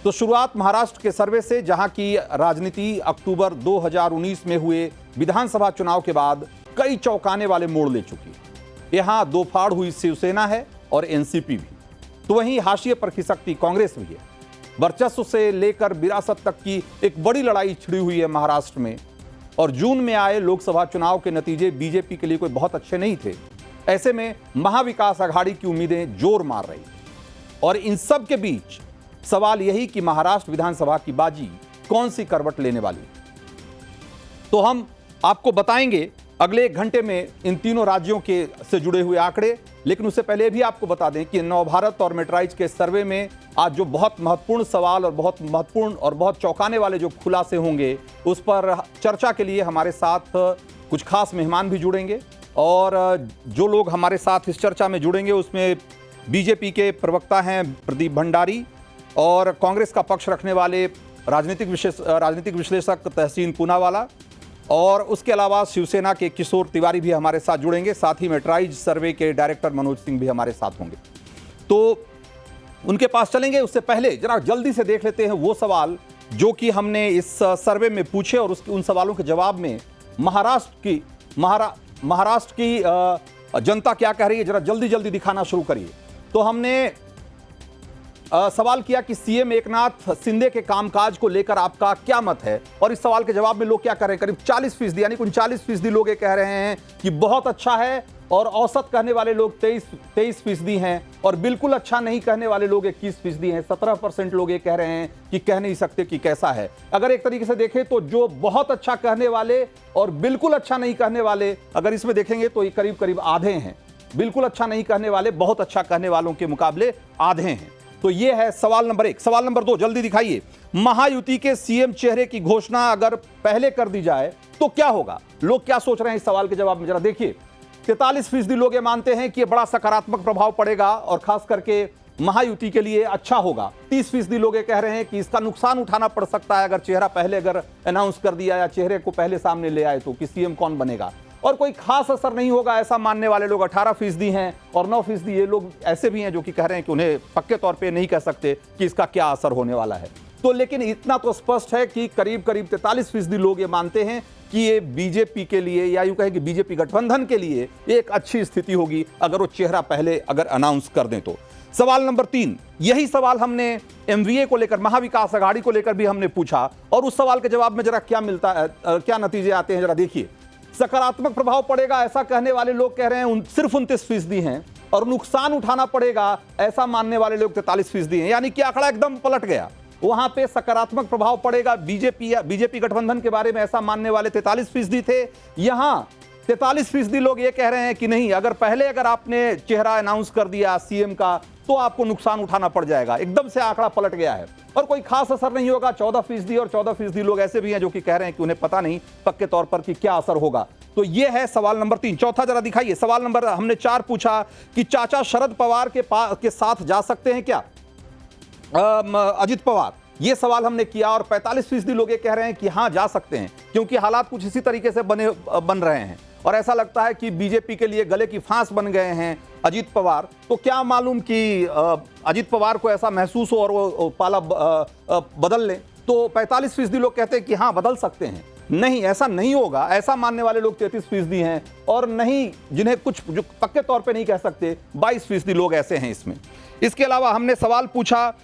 तो शुरुआत महाराष्ट्र के सर्वे से, जहां की राजनीति अक्टूबर 2019 में हुए विधानसभा चुनाव के बाद कई चौंकाने वाले मोड़ ले चुकी है। यहां दो फाड़ हुई शिवसेना है और एनसीपी भी, तो वहीं हाशिए पर खिसकती कांग्रेस भी है। वर्चस्व से लेकर विरासत तक की एक बड़ी लड़ाई छिड़ी हुई है महाराष्ट्र में। और जून में आए लोकसभा चुनाव के नतीजे बीजेपी के लिए कोई बहुत अच्छे नहीं थे। ऐसे में महाविकास आघाड़ी की उम्मीदें जोर मार रही। और इन सब के बीच सवाल यही कि महाराष्ट्र विधानसभा की बाजी कौन सी करवट लेने वाली है। तो हम आपको बताएंगे अगले 1 घंटे में इन तीनों राज्यों के से जुड़े हुए आंकड़े। लेकिन उससे पहले भी आपको बता दें कि नवभारत और मेट्राइज के सर्वे में आज जो बहुत महत्वपूर्ण सवाल और बहुत महत्वपूर्ण और बहुत चौंकाने वाले जो खुलासे होंगे, उस पर चर्चा के लिए हमारे साथ कुछ खास मेहमान भी जुड़ेंगे। और जो लोग हमारे साथ इस चर्चा में जुड़ेंगे उसमें बीजेपी के प्रवक्ता हैं प्रदीप भंडारी, और कांग्रेस का पक्ष रखने वाले राजनीतिक विश्लेषक तहसीन पूनावाला, और उसके अलावा शिवसेना के किशोर तिवारी भी हमारे साथ जुड़ेंगे। साथ ही मेट्राइज सर्वे के डायरेक्टर मनोज सिंह भी हमारे साथ होंगे। तो उनके पास चलेंगे। उससे पहले जरा जल्दी से देख लेते हैं वो सवाल जो कि हमने इस सर्वे में पूछे, और उन सवालों के जवाब में महाराष्ट्र की जनता क्या कह रही है। जरा जल्दी जल्दी दिखाना शुरू करिए। तो हमने सवाल किया कि सीएम एकनाथ शिंदे के कामकाज को लेकर आपका क्या मत है, और इस सवाल के जवाब में लोग क्या कह रहे हैं। करीब 40% यानी 39% लोग ये कह रहे हैं कि बहुत अच्छा है, और औसत कहने वाले लोग 23% हैं, और बिल्कुल अच्छा नहीं कहने वाले लोग 21% हैं। 17% लोग ये कह रहे हैं कि कह नहीं सकते कि कैसा है। अगर एक तरीके से देखें तो जो बहुत अच्छा कहने वाले और बिल्कुल अच्छा नहीं कहने वाले, अगर इसमें देखेंगे तो ये करीब करीब आधे हैं। बिल्कुल अच्छा नहीं कहने वाले बहुत अच्छा कहने वालों के मुकाबले आधे हैं। तो ये है सवाल नंबर 1। सवाल नंबर 2 जल्दी दिखाइए। महायुति के सीएम चेहरे की घोषणा अगर पहले कर दी जाए तो क्या होगा। लोग क्या सोच रहे हैं इस सवाल के जवाब में, जरा देखिए। 43% लोग ये मानते हैं कि ये बड़ा सकारात्मक प्रभाव पड़ेगा और खास करके महायुति के लिए अच्छा होगा। 30% लोग ये कह रहे हैं कि इसका नुकसान उठाना पड़ सकता है अगर चेहरा पहले अनाउंस कर दिया या चेहरे को पहले सामने ले आए तो, कि सीएम कौन बनेगा। और कोई खास असर नहीं होगा ऐसा मानने वाले लोग 18% हैं, और 9% ये लोग ऐसे भी हैं जो कि कह रहे हैं कि उन्हें पक्के तौर पे नहीं कह सकते कि इसका क्या असर होने वाला है। तो लेकिन इतना तो स्पष्ट है कि करीब करीब 43% लोग ये मानते हैं कि ये बीजेपी के लिए, या यूं कहें कि बीजेपी गठबंधन के लिए एक अच्छी स्थिति होगी अगर वो चेहरा पहले अनाउंस कर दें तो। सवाल नंबर 3, यही सवाल हमने एमवीए को लेकर, महाविकास आघाड़ी को लेकर भी हमने पूछा, और उस सवाल के जवाब में जरा क्या मिलता है, क्या नतीजे आते हैं जरा देखिए। सकारात्मक प्रभाव पड़ेगा ऐसा कहने वाले लोग कह रहे हैं सिर्फ 29% हैं, और नुकसान उठाना पड़ेगा ऐसा मानने वाले लोग 43% हैं। यानी कि आंकड़ा एकदम पलट गया। वहां पे सकारात्मक प्रभाव पड़ेगा बीजेपी गठबंधन के बारे में ऐसा मानने वाले 43% थे। यहां 43% लोग ये कह रहे हैं कि नहीं, अगर आपने चेहरा अनाउंस कर दिया सीएम का तो आपको नुकसान उठाना पड़ जाएगा। एकदम से आंकड़ा पलट गया है और कोई खास असर नहीं होगा। 14% और 14% लोग ऐसे भी हैं जो कि कह रहे हैं कि उन्हें पता नहीं पक्के तौर पर कि क्या असर होगा। तो ये है सवाल नंबर 3। चौथा जरा दिखाइए। सवाल नंबर हमने 4 पूछा कि चाचा शरद पवार के साथ जा सकते हैं क्या अजित पवार। ये सवाल हमने किया और 45% लोग ये कह रहे हैं कि हाँ जा सकते हैं, क्योंकि हालात कुछ इसी तरीके से बन रहे हैं और ऐसा लगता है कि बीजेपी के लिए गले की फांस बन गए हैं अजित पवार। तो क्या मालूम कि अजित पवार को ऐसा महसूस हो और वो पाला बदल लें। तो 45% लोग कहते हैं कि हाँ बदल सकते हैं। नहीं, ऐसा नहीं होगा ऐसा मानने वाले लोग 33% हैं, और नहीं जिन्हें कुछ जो पक्के तौर पे नहीं कह सकते 22% लोग ऐसे हैं इसमें। इसके अलावा हमने सवाल पूछा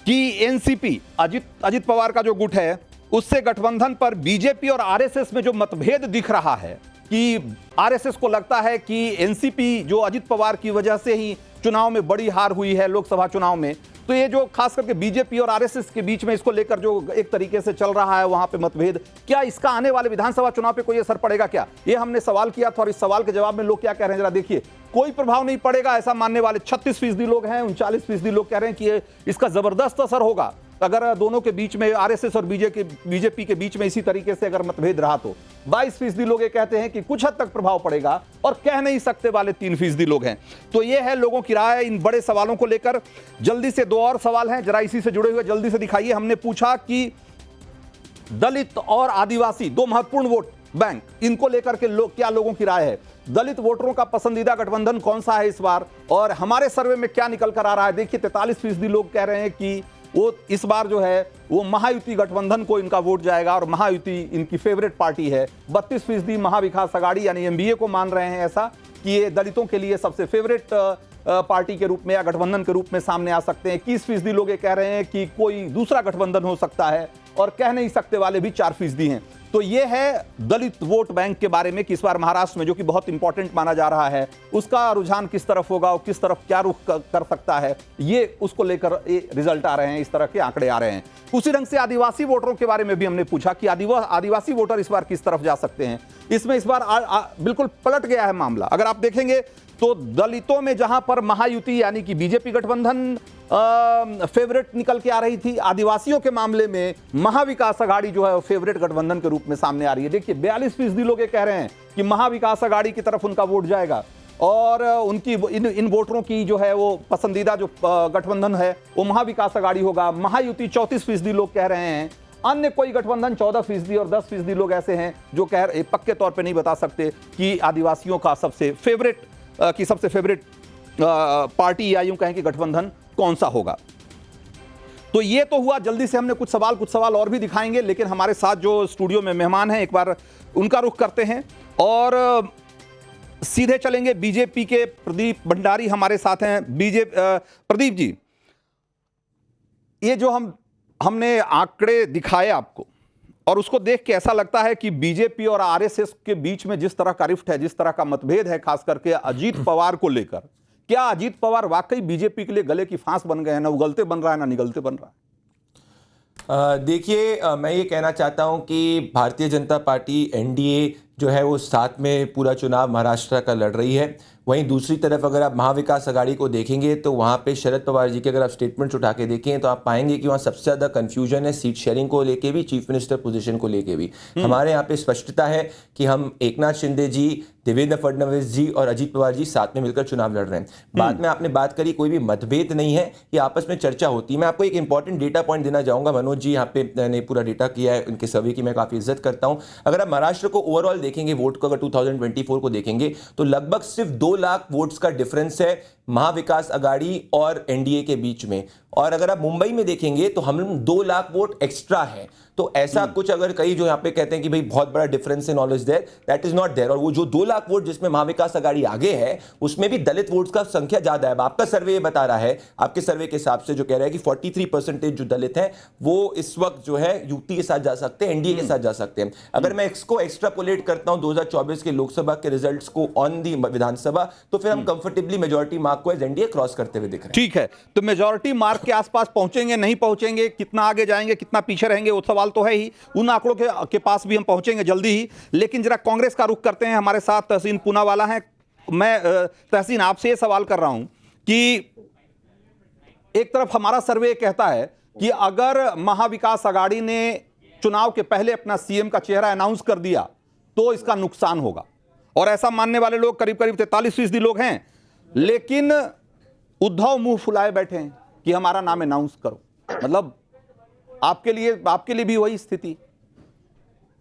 कि एनसीपी अजित पवार का जो गुट है उससे गठबंधन पर बीजेपी और आरएसएस में जो मतभेद दिख रहा है कि आरएसएस को लगता है कि एनसीपी जो अजित पवार की वजह से ही चुनाव में बड़ी हार हुई है लोकसभा चुनाव में, तो ये जो खास करके बीजेपी और आरएसएस के बीच में इसको लेकर जो एक तरीके से चल रहा है वहां पे मतभेद, क्या इसका आने वाले विधानसभा चुनाव पे कोई असर पड़ेगा क्या, ये हमने सवाल किया था। और इस सवाल के जवाब में लोग क्या कह रहे हैं जरा देखिए। कोई प्रभाव नहीं पड़ेगा ऐसा मानने वाले 36% लोग हैं, 39% लोग कह रहे हैं कि इसका जबरदस्त असर होगा अगर दोनों के बीच में आरएसएस और बीजेपी के बीच में इसी तरीके से अगर मतभेद रहा तो। 22% लोग ये कहते हैं कि कुछ हद तक प्रभाव पड़ेगा, और कह नहीं सकते वाले 3% लोग हैं। तो ये है लोगों की राय इन बड़े सवालों को लेकर। जल्दी से 2 और सवाल हैं जरा इसी से जुड़े हुए, जल्दी से दिखाइए। हमने पूछा कि दलित और आदिवासी 2 महत्वपूर्ण वोट बैंक, इनको लेकर के क्या लोगों की राय है। दलित वोटरों का पसंदीदा गठबंधन कौन सा है इस बार, और हमारे सर्वे में क्या निकल कर आ रहा है। देखिए 43% लोग कह रहे हैं कि वो इस बार जो है वो महायुति गठबंधन को इनका वोट जाएगा और महायुति इनकी फेवरेट पार्टी है। 32% महाविकास आघाड़ी यानी एमवीए को मान रहे हैं ऐसा कि ये दलितों के लिए सबसे फेवरेट पार्टी के रूप में या गठबंधन के रूप में सामने आ सकते हैं। 21% लोग ये कह रहे हैं कि कोई दूसरा गठबंधन हो सकता है और कह नहीं सकते वाले भी 4% हैं। तो ये है दलित वोट बैंक के बारे में कि इस बार महाराष्ट्र में जो कि बहुत इंपॉर्टेंट माना जा रहा है उसका रुझान किस तरफ होगा और किस तरफ क्या रुख कर सकता है, ये उसको लेकर ये रिजल्ट आ रहे हैं, इस तरह के आंकड़े आ रहे हैं। उसी ढंग से आदिवासी वोटरों के बारे में भी हमने पूछा कि आदिवासी वोटर इस बार किस तरफ जा सकते हैं। इसमें इस बार बिल्कुल पलट गया है मामला। अगर आप देखेंगे तो दलितों में जहां पर महायुति यानी कि बीजेपी गठबंधन फेवरेट निकल के आ रही थी, आदिवासियों के मामले में महाविकास आघाड़ी जो है वो फेवरेट गठबंधन के रूप में सामने आ रही है। देखिए 42% लोग ये कह रहे हैं कि महाविकास आघाड़ी की तरफ उनका वोट जाएगा और उनकी इन वोटरों की जो है वो पसंदीदा जो गठबंधन है वो महाविकास आघाड़ी होगा। महायुति 34% लोग कह रहे हैं। अन्य कोई गठबंधन 14% और 10% लोग ऐसे हैं जो कह रहे, पक्के तौर पे नहीं बता सकते कि आदिवासियों का सबसे फेवरेट पार्टी या यूं कहें कि गठबंधन कौन सा होगा। तो ये तो हुआ। जल्दी से हमने कुछ सवाल और भी दिखाएंगे, लेकिन हमारे साथ जो स्टूडियो में मेहमान हैं एक बार उनका रुख करते हैं और सीधे चलेंगे। बीजेपी के प्रदीप भंडारी हमारे साथ हैं। प्रदीप जी, ये जो हमने आंकड़े दिखाए आपको और उसको देख के ऐसा लगता है कि बीजेपी और आरएसएस के बीच में जिस तरह का रिफ्ट है, जिस तरह का मतभेद है, खास करके अजीत पवार को लेकर, क्या अजीत पवार वाकई बीजेपी के लिए गले की फांस बन गए हैं? ना उगलते बन रहा है ना निगलते बन रहा है। देखिए, मैं ये कहना चाहता हूं कि भारतीय जनता पार्टी एनडीए जो है वो साथ में पूरा चुनाव महाराष्ट्र का लड़ रही है। वहीं दूसरी तरफ अगर आप महाविकास आघाड़ी को देखेंगे तो वहाँ पे शरद पवार जी के अगर आप स्टेटमेंट्स उठा के देखें तो आप पाएंगे कि वहाँ सबसे ज़्यादा कंफ्यूजन है सीट शेयरिंग को लेके भी, चीफ मिनिस्टर पोजीशन को लेके भी। हमारे यहाँ पे स्पष्टता है कि हम एकनाथ शिंदे जी, देवेंद्र फडणवीस जी और अजीत पवार जी साथ में मिलकर चुनाव लड़ रहे हैं। बाद में आपने बात करी, कोई भी मतभेद नहीं है, ये आपस में चर्चा होती है। मैं आपको एक इंपॉर्टेंट डेटा पॉइंट देना चाहूँगा। मनोज जी यहाँ पे ने पूरा डेटा किया है, उनके सर्वे की मैं काफ़ी इज्जत करता हूँ। अगर आप महाराष्ट्र को ओवरऑल देखेंगे, वोट को अगर 2024 को देखेंगे तो लगभग सिर्फ 2 लाख वोट्स का डिफरेंस है महाविकास आघाड़ी और एनडीए के बीच में। और अगर आप मुंबई में देखेंगे तो हम 2 लाख वोट एक्स्ट्रा है। तो ऐसा कुछ अगर कई जो यहाँ पे कहते हैं कि भाई बहुत बड़ा difference in all is there, that is not there. और वो जो 2 लाख वोट जिसमें महाविकास आघाड़ी आगे है उसमें भी दलित वोट्स का संख्या ज्यादा है। आपका सर्वे ये बता रहा है, आपके सर्वे के हिसाब से जो कह रहा है कि 43% जो दलित हैं वो इस वक्त जो है यूपी के साथ जा सकते हैं, एनडीए के साथ जा सकते हैं। अगर मैं इसको एक्स्ट्रापोलेट करता हूं 2024 के लोकसभा के रिजल्ट्स को ऑन दी विधानसभा, तो फिर हम कंफर्टेबली मेजॉरिटी मार्क को एनडीए क्रॉस करते हुए दिख रहे हैं। ठीक है, तो मेजॉरिटी मार्क के आसपास पहुंचेंगे, नहीं पहुंचेंगे, कितना आगे जाएंगे, कितना पीछे रहेंगे, वो सवाल तो है ही। उन आंकड़ों के पास भी हम पहुंचेंगे जल्दी ही। लेकिन जरा कांग्रेस का रुख करते हैं। हमारे साथ तहसीन पूनावाला हैं। मैं तहसीन आपसे ये सवाल कर रहा हूं कि एक तरफ हमारा सर्वे कहता है कि अगर महाविकास आघाड़ी ने चुनाव के पहले अपना सीएम का चेहरा अनाउंस कर दिया तो इसका नुकसान होगा, और ऐसा मानने वाले लोग करीब 43% लोग हैं। लेकिन उद्धव मुंह फुलाए बैठे हैं कि हमारा नाम अनाउंस करो। मतलब आपके लिए भी वही स्थिति।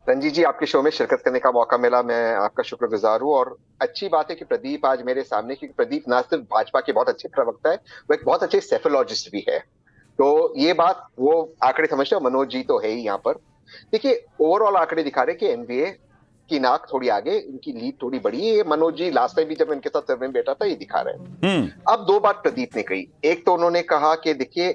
रंजीत जी, आपके शो में शिरकत करने का मौका मिला, मैं आपका शुक्रगुजार हूँ। और अच्छी बात है कि प्रदीप आज मेरे सामने, क्योंकि प्रदीप ना सिर्फ भाजपा के बहुत अच्छे प्रवक्ता है, वो एक बहुत अच्छे सेफोलॉजिस्ट भी है। तो ये बात वो आंकड़े समझते हो। मनोज जी तो है ही यहाँ पर। देखिए, ओवरऑल आंकड़े दिखा रहे कि एनडीए की नाक थोड़ी आगे, इनकी लीड थोड़ी बड़ी है। ये मनोज जी लास्ट टाइम भी जब इनके साथ सर्वे में बैठा था ये दिखा रहे हैं। अब 2 बात प्रदीप ने कही। एक तो उन्होंने कहा कि देखिए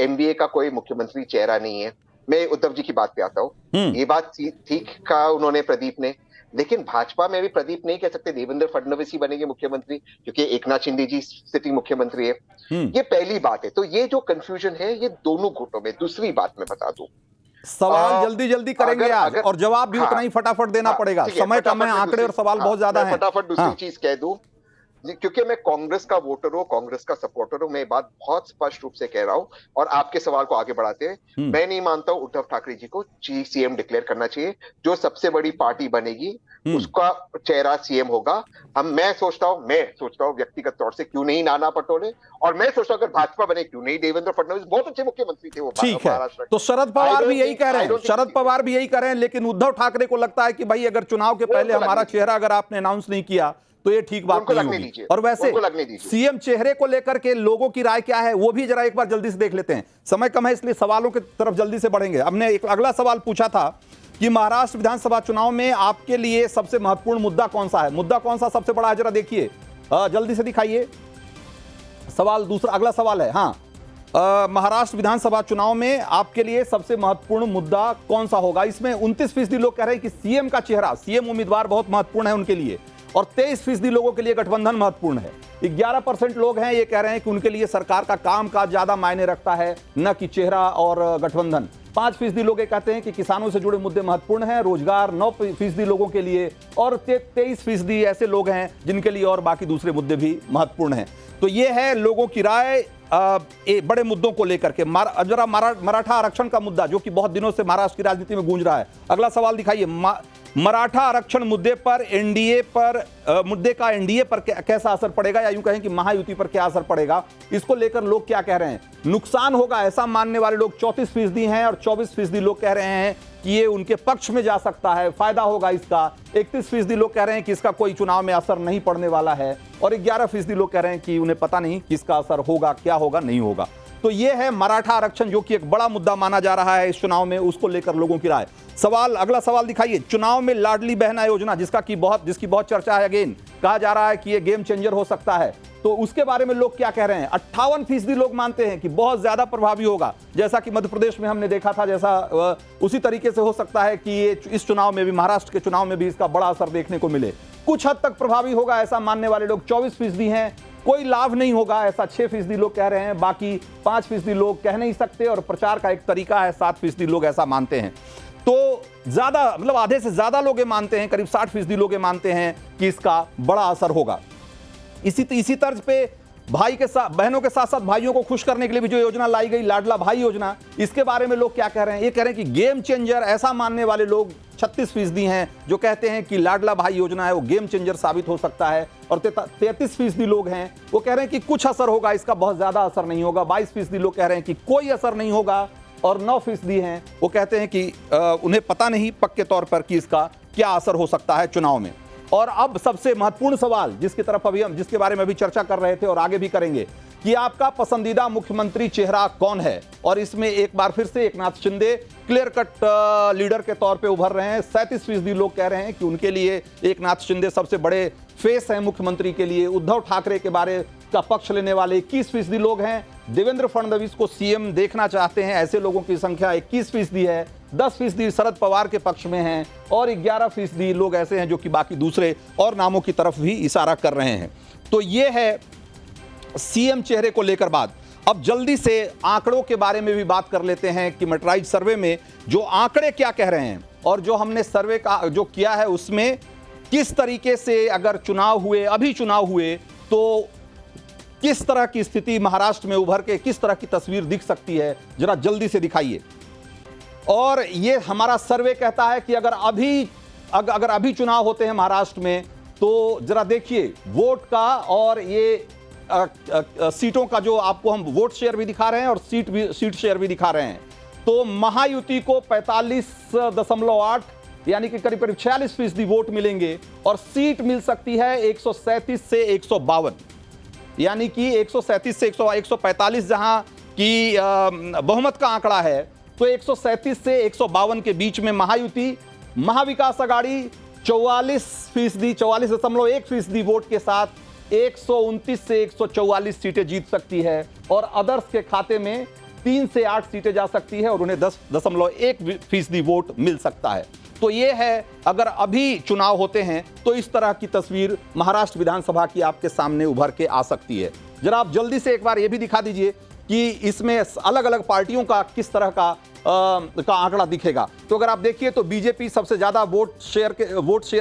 एनडीए का कोई मुख्यमंत्री चेहरा नहीं है। मैं उद्धव जी की बात पे आता हूँ। ये बात ठीक कहा उन्होंने, प्रदीप ने। लेकिन भाजपा में भी प्रदीप नहीं कह सकते देवेंद्र फडणवीस ही बनेंगे मुख्यमंत्री, क्योंकि एकनाथ शिंदे जी सिटिंग मुख्यमंत्री है। ये पहली बात है। तो ये जो कंफ्यूजन है ये दोनों गुटों में। दूसरी बात मैं बता दूं, सवाल जल्दी करेंगे आज, और जवाब भी उतना ही फटाफट देना पड़ेगा। समय कम है, आंकड़े और सवाल बहुत ज्यादा हैं। फटाफट दूसरी चीज कह दूं, क्योंकि मैं कांग्रेस का वोटर हूँ, कांग्रेस का सपोर्टर हूँ। मैं ये बात बहुत स्पष्ट रूप से कह रहा हूँ और आपके सवाल को आगे बढ़ाते हैं। मैं नहीं मानता हूँ उद्धव ठाकरे जी को सीएम डिक्लेयर करना चाहिए। जो सबसे बड़ी पार्टी बनेगी उसका चेहरा सीएम होगा। मैं सोचता हूँ व्यक्तिगत तौर से क्यों नहीं नाना पटोले, और मैं सोचता हूँ अगर भाजपा बने क्यों नहीं देवेंद्र फडणवीस। बहुत अच्छे मुख्यमंत्री थे वो। ठीक है, तो शरद पवार भी यही कह रहे हैं। लेकिन उद्धव ठाकरे को लगता है कि भाई अगर चुनाव के पहले हमारा चेहरा अगर आपने अनाउंस नहीं किया तो ये ठीक बात उनको नहीं लगने होगी। दीजिए, और वैसे उनको लगने दीजिए। सीएम चेहरे को लेकर के लोगों की राय क्या है वो भी जरा एक बार जल्दी से देख लेते हैं। समय कम है इसलिए सवालों की तरफ जल्दी से बढ़ेंगे। हमने एक अगला सवाल पूछा था कि महाराष्ट्र विधानसभा चुनाव में आपके लिए सबसे महत्वपूर्ण मुद्दा कौन सा है। मुद्दा कौन सा सबसे बड़ा है जरा देखिए, जल्दी से दिखाइए। सवाल दूसरा, अगला सवाल है, हाँ, महाराष्ट्र विधानसभा चुनाव में आपके लिए सबसे महत्वपूर्ण मुद्दा कौन सा होगा। इसमें 29% लोग कह रहे हैं कि सीएम का चेहरा, सीएम उम्मीदवार बहुत महत्वपूर्ण है उनके लिए, और 23% लोगों के लिए गठबंधन महत्वपूर्ण है। 11% लोग हैं ये कह रहे हैं कि उनके लिए सरकार का कामकाज ज्यादा मायने रखता है, न कि चेहरा और गठबंधन। 5% लोग ये कहते हैं कि किसानों से जुड़े मुद्दे महत्वपूर्ण हैं, रोजगार 9% लोगों के लिए, और 23% ऐसे लोग हैं जिनके लिए और बाकी दूसरे मुद्दे भी महत्वपूर्ण हैं। तो ये है लोगों की राय बड़े मुद्दों को लेकर के। जरा मराठा आरक्षण का मुद्दा जो कि बहुत दिनों से महाराष्ट्र की राजनीति में गूंज रहा है। अगला सवाल दिखाइए। मराठा आरक्षण मुद्दे पर एनडीए पर कैसा असर पड़ेगा, या यूं कहें कि महायुति पर क्या असर पड़ेगा, इसको लेकर लोग क्या कह रहे हैं। नुकसान होगा ऐसा मानने वाले लोग 34% हैं, और 24% लोग कह रहे हैं कि ये उनके पक्ष में जा सकता है, फायदा होगा इसका। 31% लोग कह रहे हैं कि इसका कोई चुनाव में असर नहीं पड़ने वाला है, और 11% लोग कह रहे हैं कि उन्हें पता नहीं कि इसका असर होगा, क्या होगा, नहीं होगा। तो ये है मराठा आरक्षण जो कि एक बड़ा मुद्दा माना जा रहा है इस चुनाव में, उसको लेकर लोगों की राय। अगला सवाल दिखाइए। चुनाव में लाडली बहना योजना जिसकी बहुत चर्चा है, अगेन कहा जा रहा है कि ये गेम चेंजर हो सकता है, तो उसके बारे में लोग क्या कह रहे हैं। 58% लोग मानते हैं कि बहुत ज्यादा प्रभावी होगा, जैसा कि मध्य प्रदेश में हमने देखा था, जैसा उसी तरीके से हो सकता है कि ये इस चुनाव में भी, महाराष्ट्र के चुनाव में भी इसका बड़ा असर देखने को मिले। कुछ हद तक प्रभावी होगा ऐसा मानने वाले लोग 24% हैं। कोई लाभ नहीं होगा ऐसा 6% लोग कह रहे हैं, बाकी 5% लोग कह नहीं सकते, और प्रचार का एक तरीका है, 7% लोग ऐसा मानते हैं। तो ज्यादा, मतलब आधे से ज्यादा लोग ये मानते हैं, करीब 60% लोग ये मानते हैं कि इसका बड़ा असर होगा। इसी तर्ज पे भाई के साथ, बहनों के साथ साथ भाइयों को खुश करने के लिए भी जो योजना लाई गई, लाडला भाई योजना, इसके बारे में लोग क्या कह रहे हैं। ये कह रहे हैं कि गेम चेंजर, ऐसा मानने वाले लोग 36% हैं जो कहते हैं कि लाडला भाई योजना है वो गेम चेंजर साबित हो सकता है, और 33% लोग हैं वो कह रहे हैं कि कुछ असर होगा, इसका बहुत ज्यादा असर नहीं होगा। 22% लोग कह रहे हैं कि कोई असर नहीं होगा, और 9% हैं वो कहते हैं कि उन्हें पता नहीं पक्के तौर पर कि इसका क्या असर हो सकता है चुनाव में। और अब सबसे महत्वपूर्ण सवाल जिसके बारे में अभी चर्चा कर रहे थे और आगे भी करेंगे, कि आपका पसंदीदा मुख्यमंत्री चेहरा कौन है। और इसमें एक बार फिर से Eknath Shinde clear cut leader के तौर पे उभर रहे हैं। 37% लोग कह रहे हैं कि उनके लिए एकनाथ शिंदे सबसे बड़े फेस हैं मुख्यमंत्री के लिए। उद्धव ठाकरे के बारे का पक्ष लेने वाले 21% लोग हैं। देवेंद्र फडणवीस को सीएम देखना चाहते हैं, ऐसे लोगों की संख्या 21% है। 10% शरद पवार के पक्ष में हैं, और 11% लोग ऐसे हैं जो कि बाकी दूसरे और नामों की तरफ भी इशारा कर रहे हैं। तो ये है सीएम चेहरे को लेकर बात। अब जल्दी से आंकड़ों के बारे में भी बात कर लेते हैं कि मेट्राइज सर्वे में जो आंकड़े क्या कह रहे हैं, और जो हमने सर्वे का जो किया है उसमें किस तरीके से, अगर अभी चुनाव हुए तो किस तरह की स्थिति महाराष्ट्र में उभर के, किस तरह की तस्वीर दिख सकती है, जरा जल्दी से दिखाइए। और ये हमारा सर्वे कहता है कि अगर अभी चुनाव होते हैं महाराष्ट्र में, तो जरा देखिए वोट का और ये सीटों का, जो आपको हम वोट शेयर भी दिखा रहे हैं और सीट शेयर भी दिखा रहे हैं। तो महायुति को 45.8 यानी कि करीब 46% वोट मिलेंगे, और सीट मिल सकती है 137 से 152, यानी कि 137 से 145 जहां की बहुमत का आंकड़ा है, तो 137 से 152 के बीच में महायुति, महाविकास आघाड़ी 44.1% वोट के साथ 129 से 144 सीटें जीत सकती है, और अदर्स के खाते में 3 से 8 सीटें जा सकती है, और उन्हें 10.1% वोट मिल सकता है। तो ये है, अगर अभी चुनाव होते हैं तो इस तरह की तस्वीर महाराष्ट्र विधानसभा की आपके सामने उभर के आ सकती है। जरा आप जल्दी से एक बार ये भी दिखा दीजिए कि इसमें अलग अलग पार्टियों का किस तरह का आंकड़ा दिखेगा। तो अगर आप देखिए तो बीजेपी सबसे ज्यादा वोट शेयर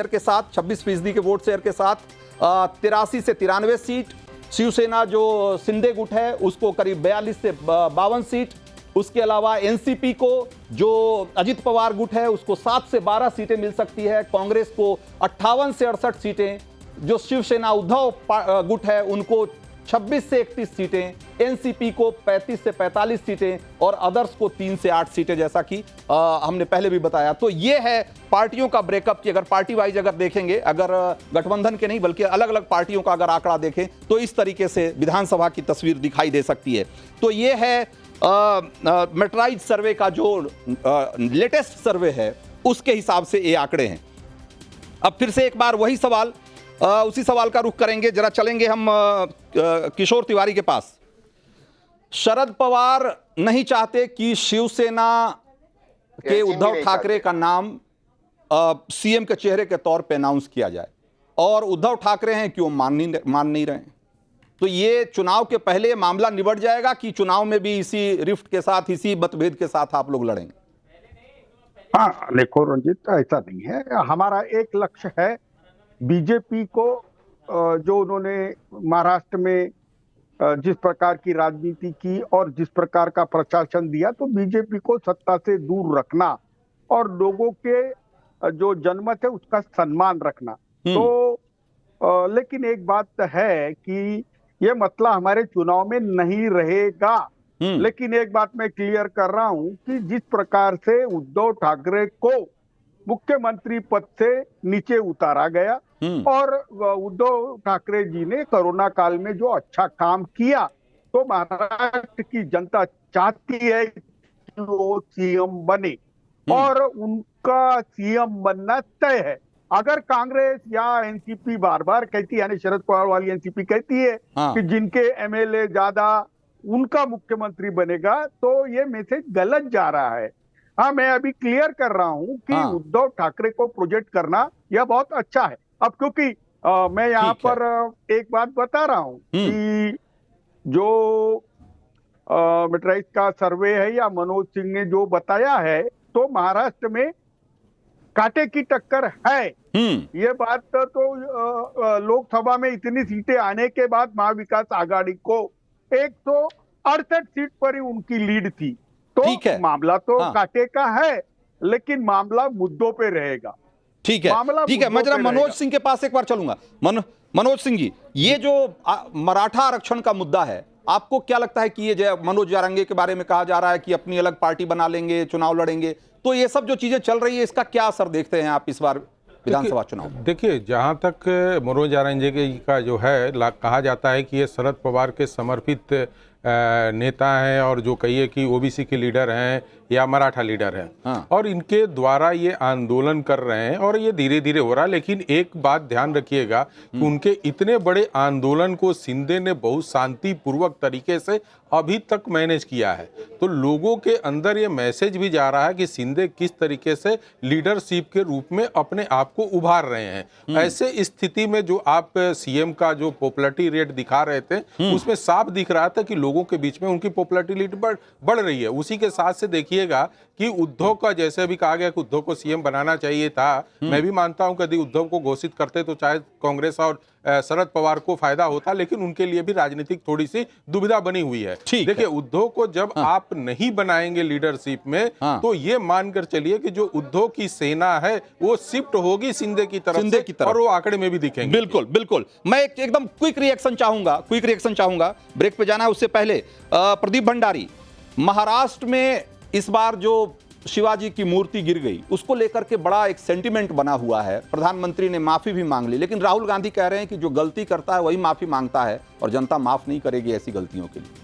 के साथ 26% के वोट शेयर के साथ 83 से 93 सीट। शिवसेना जो शिंदे गुट है उसको करीब 42 से 52 सीट। उसके अलावा एनसीपी को, जो अजित पवार गुट है, उसको 7 से 12 सीटें मिल सकती है। कांग्रेस को 58 से 68 सीटें। जो शिवसेना उद्धव गुट है उनको 26 से 31 सीटें, एनसीपी को 35 से 45 सीटें और अदर्स को 3 से 8 सीटें, जैसा कि हमने पहले भी बताया। तो ये है पार्टियों का ब्रेकअप की अगर पार्टी वाइज अगर देखेंगे, अगर गठबंधन के नहीं बल्कि अलग अलग पार्टियों का अगर आंकड़ा देखें तो इस तरीके से विधानसभा की तस्वीर दिखाई दे सकती है। तो ये है मेट्राइज सर्वे का जो लेटेस्ट सर्वे है उसके हिसाब से ये आंकड़े हैं। अब फिर से एक बार वही सवाल, उसी सवाल का रुख करेंगे, जरा चलेंगे हम किशोर तिवारी के पास। शरद पवार नहीं चाहते कि शिवसेना के उद्धव ठाकरे का नाम सीएम के चेहरे के तौर पे अनाउंस किया जाए, और उद्धव ठाकरे हैं कि वो मान नहीं रहे हैं। तो ये चुनाव के पहले मामला निबट जाएगा कि चुनाव में भी इसी रिफ्ट के साथ, इसी मतभेद के साथ आप लोग लड़ेंगे? हाँ देखो रंजीत, ऐसा नहीं है। हमारा एक लक्ष्य है, बीजेपी को जो उन्होंने महाराष्ट्र में जिस प्रकार की राजनीति की और जिस प्रकार का प्रशासन दिया, तो बीजेपी को सत्ता से दूर रखना और लोगों के जो जनमत है उसका सम्मान रखना। तो लेकिन एक बात है कि ये मसला हमारे चुनाव में नहीं रहेगा। लेकिन एक बात मैं क्लियर कर रहा हूं कि जिस प्रकार से उद्धव ठाकरे को मुख्यमंत्री पद से नीचे उतारा गया और उद्धव ठाकरे जी ने कोरोना काल में जो अच्छा काम किया, तो महाराष्ट्र की जनता चाहती है कि वो सीएम बने और उनका सीएम बनना तय है। अगर कांग्रेस या एनसीपी बार बार कहती है, यानी शरद पवार वाली एनसीपी कहती है कि जिनके एमएलए ज्यादा उनका मुख्यमंत्री बनेगा, तो ये मैसेज गलत जा रहा है। हाँ, मैं अभी क्लियर कर रहा हूं कि उद्धव ठाकरे को प्रोजेक्ट करना यह बहुत अच्छा है। अब क्योंकि मैं यहाँ पर एक बात बता रहा हूं कि जो मेट्राइज का सर्वे है या मनोज सिंह ने जो बताया है, तो महाराष्ट्र में कांटे की टक्कर है। ये बात तो लोकसभा में इतनी सीटें आने के बाद महाविकास आघाड़ी को 168 सीट पर ही उनकी लीड थी। तो मामला तो कांटे का है, लेकिन मामला मुद्दों पे रहेगा। ठीक है, ठीक है। मैं जरा मनोज सिंह के पास एक बार चलूंगा। मनोज सिंह जी, ये जो मराठा आरक्षण का मुद्दा है, आपको क्या लगता है कि ये मनोज जारंगे के बारे में कहा जा रहा है कि अपनी अलग पार्टी बना लेंगे, चुनाव लड़ेंगे, तो ये सब जो चीजें चल रही है इसका क्या असर देखते हैं आप इस बार विधानसभा चुनाव? देखिए, जहां तक मनोज जारंगे का जो है कहा जाता है कि ये शरद पवार के समर्पित नेता हैं और जो कहिए कि ओबीसी के लीडर हैं या मराठा लीडर हैं, और इनके द्वारा ये आंदोलन कर रहे हैं और ये धीरे धीरे हो रहा है। लेकिन एक बात ध्यान रखिएगा कि उनके इतने बड़े आंदोलन को शिंदे ने बहुत शांतिपूर्वक तरीके से अभी तक मैनेज किया है। तो लोगों के अंदर ये मैसेज भी जा रहा है कि शिंदे किस तरीके से लीडरशिप के रूप में अपने आप को उभार रहे हैं। ऐसे स्थिति में जो आप सीएम का जो पॉपुलैरिटी रेट दिखा रहे थे, उसमें साफ दिख रहा था कि लोगों के बीच में उनकी पॉपुलैरिटी रेट बढ़ रही है। उसी के साथ से देखिएगा कि उद्धव का, जैसे अभी कहा गया कि उद्धव को सीएम बनाना चाहिए था, मैं भी मानता हूं कि यदि उद्धव को घोषित करते तो चाहे कांग्रेस और शरद पवार को फायदा होता, लेकिन उनके लिए भी राजनीतिक थोड़ी सी दुविधा बनी हुई है। देखिए, उद्धव को जब आप नहीं बनाएंगे लीडरशिप में, तो ये मानकर चलिए कि जो उद्धव की सेना है वो शिफ्ट होगी शिंदे की तरफ, और वो आंकड़े में भी दिखेंगे। बिल्कुल बिल्कुल। मैं एकदम क्विक रिएक्शन चाहूंगा, ब्रेक पे जाना है उससे पहले। प्रदीप भंडारी, महाराष्ट्र में इस बार जो शिवाजी की मूर्ति गिर गई, उसको लेकर के बड़ा एक सेंटिमेंट बना हुआ है। प्रधानमंत्री ने माफी भी मांग ली, लेकिन राहुल गांधी कह रहे हैं कि जो गलती करता है वही माफी मांगता है और जनता माफ नहीं करेगी ऐसी गलतियों के लिए।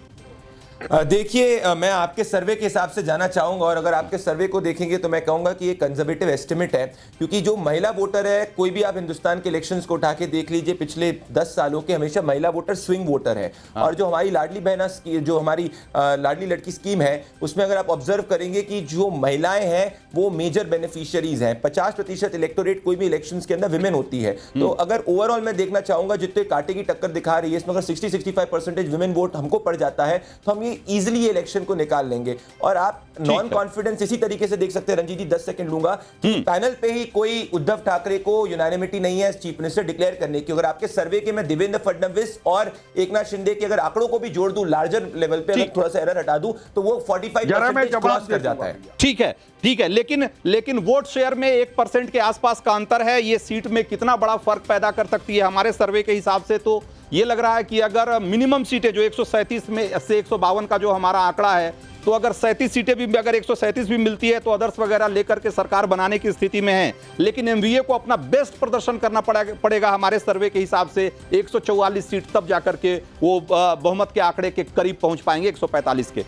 देखिए, मैं आपके सर्वे के हिसाब से जाना चाहूंगा, और अगर आपके सर्वे को देखेंगे तो मैं कहूंगा कि ये कंजर्वेटिव एस्टिमेट है, क्योंकि जो महिला वोटर है, कोई भी आप हिंदुस्तान के इलेक्शंस को उठा के देख लीजिए, पिछले 10 सालों के हमेशा महिला वोटर स्विंग वोटर है। और जो हमारी लाडली बहना, जो हमारी लाडली लड़की स्कीम है, उसमें अगर आप ऑब्जर्व करेंगे कि जो महिलाएं हैं वो मेजर बेनिफिशियरीज हैं। 50% इलेक्टोरेट कोई भी इलेक्शंस के अंदर विमेन होती है। तो अगर ओवरऑल मैं देखना चाहूंगा, जितने कांटे की टक्कर दिखा रही है, इसमें अगर 60-65% विमेन वोट हमको पड़ जाता है, तो हम ये इजीली इलेक्शन को निकाल लेंगे। और आप नॉन कॉन्फिडेंस इसी तरीके से देख सकते हैं रंजीत जी, 10 सेकंड लूंगा, कि पैनल पे ही कोई उद्धव ठाकरे को यूनानिमिटी नहीं है चीफ मिनिस्टर डिक्लेयर करने की। अगर आपके सर्वे के मैं देवेंद्र फडणवीस और एकनाथ शिंदे के अगर आंकड़ों को भी जोड़ दूं लार्जर लेवल पे, अगर थोड़ा सा एरर हटा दूं तो वो 45% क्रॉस कर जाता है। ठीक है, लेकिन वोट शेयर में 1% के आसपास का अंतर है। ये सीट में कितना बड़ा फर्क पैदा कर सकती है? हमारे सर्वे के हिसाब से तो ये लग रहा है कि अगर मिनिमम सीटें जो 137 में से 152 का जो हमारा आंकड़ा है, तो अगर 37 सीटें भी, अगर 137 भी मिलती है तो अदर्स वगैरह लेकर के सरकार बनाने की स्थिति में है। लेकिन एमवीए को अपना बेस्ट प्रदर्शन करना पड़ेगा हमारे सर्वे के हिसाब से। 144 सीट तब जाकर के वो बहुमत के आंकड़े के करीब पहुंच पाएंगे 145 के।